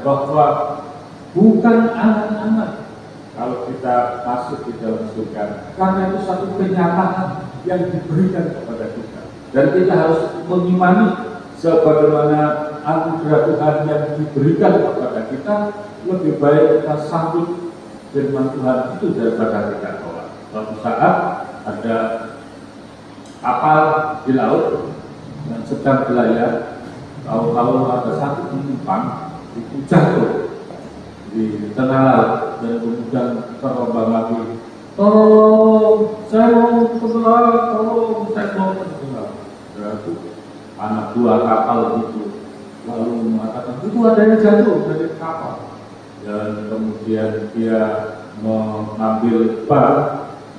bahwa bukan anak-anak kalau kita masuk di dalam surga, karena itu satu kenyataan yang diberikan kepada kita, dan kita harus mengimani sebagaimana anugerah Tuhan yang diberikan kepada kita. Lebih baik kita sambut firman Tuhan itu daripada kita tolak. Suatu saat ada kapal di laut yang sedang berlayar, tahu-tahu ada satu penumpang itu jatuh di tengah laut dan kemudian terombang lagi, tolong saya mau tenggelam, tolong saya mau tenggelam. Berarti anak buah kapal itu lalu mengatakan itu ada yang jatuh dari kapal, dan kemudian dia mengambil bar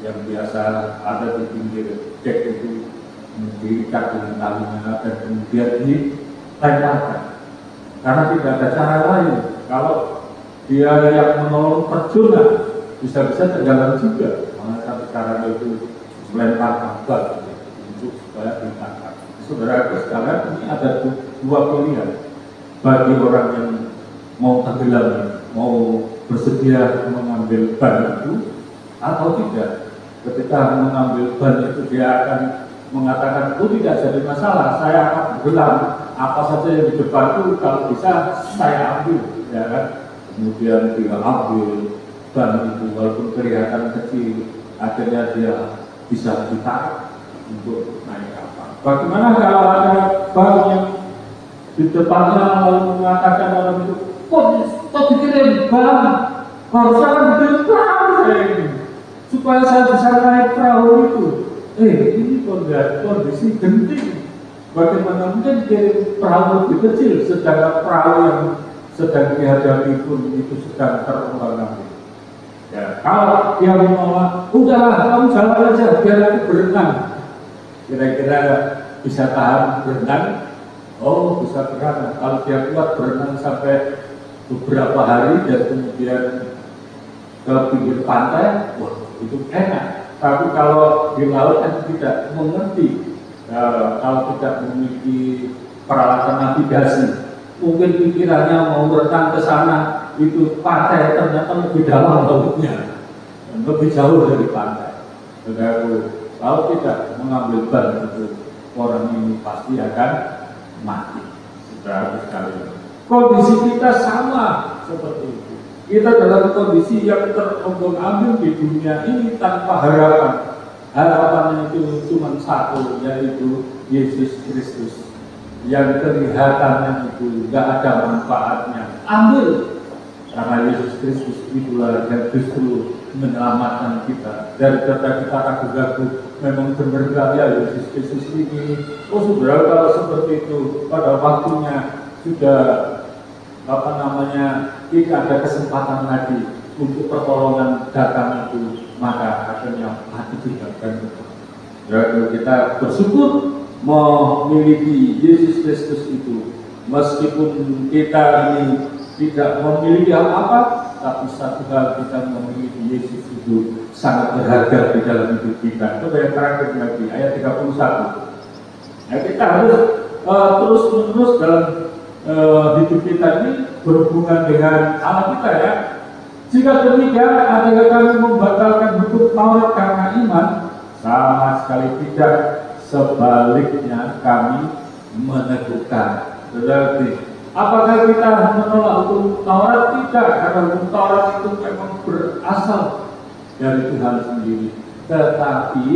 yang biasa ada di pinggir dek itu, diikat dengan talinya dan kemudian dilemparkan, karena tidak ada cara lain. Kalau dia yang menolong terjun, bisa-bisa tenggelam juga. Maka cara itu melemparkan bar untuk supaya ditangkap. Saudara sekalian, ini ada dua pilihan bagi orang yang mau tenggelam, mau bersedia mengambil ban itu atau tidak. Ketika mengambil ban itu dia akan mengatakan, itu tidak jadi masalah, saya akan tenggelam, apa saja yang di depan itu kalau bisa saya ambil, ya kan? Kemudian dia ambil ban itu walaupun kelihatan kecil, akhirnya dia bisa ditarik untuk naik kapal. Bagaimana kalau ada ban yang di depannya lalu mengatakan orang itu, kok dikirim ban, harusnya kan dikirim perahu ini supaya saya bisa naik perahu itu. Ini kondisi genting. Bagaimana mungkin dikirim perahu lebih kecil, sedangkan perahu yang sedang dihadapi pun itu sedang terombang-ambing. Ya, kalau dia menolak, udahlah kamu jalan aja biar aku berenang. Kira-kira bisa tahan berenang? Oh, bisa berenang. Kalau dia kuat berenang sampai beberapa hari dan kemudian ke pinggir pantai, wah itu enak. Tapi kalau di laut kan tidak mengerti, kalau tidak memiliki peralatan navigasi, mungkin pikirannya mau berenang ke sana, itu pantai ternyata lebih dalam lautnya, lebih jauh dari pantai. Saudaraku, kalau tidak mengambil ban itu, orang ini pasti akan mati. Saudara sekalian, kondisi kita sama seperti itu. Kita dalam kondisi yang terombang-ambing di dunia ini tanpa harapan. Harapannya itu cuma satu, yaitu Yesus Kristus. Yang kelihatannya itu tidak ada manfaatnya. Ambil, karena Yesus Kristus itulah yang justru menyelamatkan kita. Daripada kita ragu-ragu, memang benar ya Yesus Kristus ini. Oh saudara, kalau seperti itu pada waktunya sudah tidak ada kesempatan lagi untuk pertolongan datang itu, maka akhirnya mati juga kan. Jadi kita bersyukur memiliki Yesus Kristus itu, meskipun kita ini tidak memiliki apa-apa, tapi satu hal kita memiliki Yesus itu sangat berharga di dalam hidup kita. Coba yang terakhir lagi, ayat 31. Nah, kita harus terus-menerus dalam hidup kita ini berhubungan dengan Allah kita ya. Jika demikian, adakah kami membatalkan hukum Taurat karena iman? Sama sekali tidak. Sebaliknya kami meneguhkan. Berarti, apakah kita menolak hukum Taurat? Tidak, karena hukum Taurat itu memang berasal dari Tuhan sendiri. Tetapi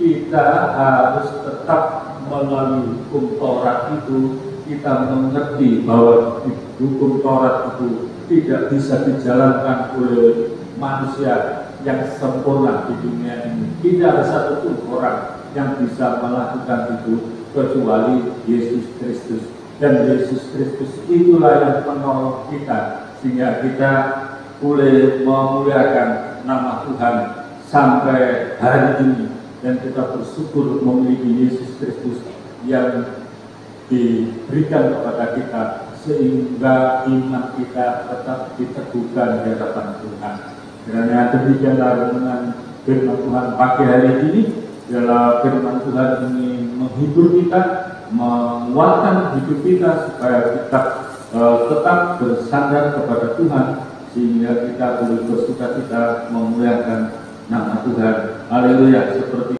kita harus tetap melalui hukum Taurat itu. Kita mengerti bahwa hukum Taurat itu tidak bisa dijalankan oleh manusia yang sempurna di dunia ini. Tidak ada satupun orang yang bisa melakukan itu kecuali Yesus Kristus. Dan Yesus Kristus itulah yang menolong kita, sehingga kita boleh memuliakan nama Tuhan sampai hari ini. Dan kita bersyukur memiliki Yesus Kristus yang diberikan kepada kita, sehingga iman kita tetap diteguhkan di hadapan Tuhan. Karena demikianlah renungan firman Tuhan pagi hari ini. Dalam firman Tuhan ini menghibur kita, menguatkan hidup kita supaya kita tetap bersandar kepada Tuhan, sehingga kita boleh bersukacita memuliakan nama Tuhan. Haleluya. Seperti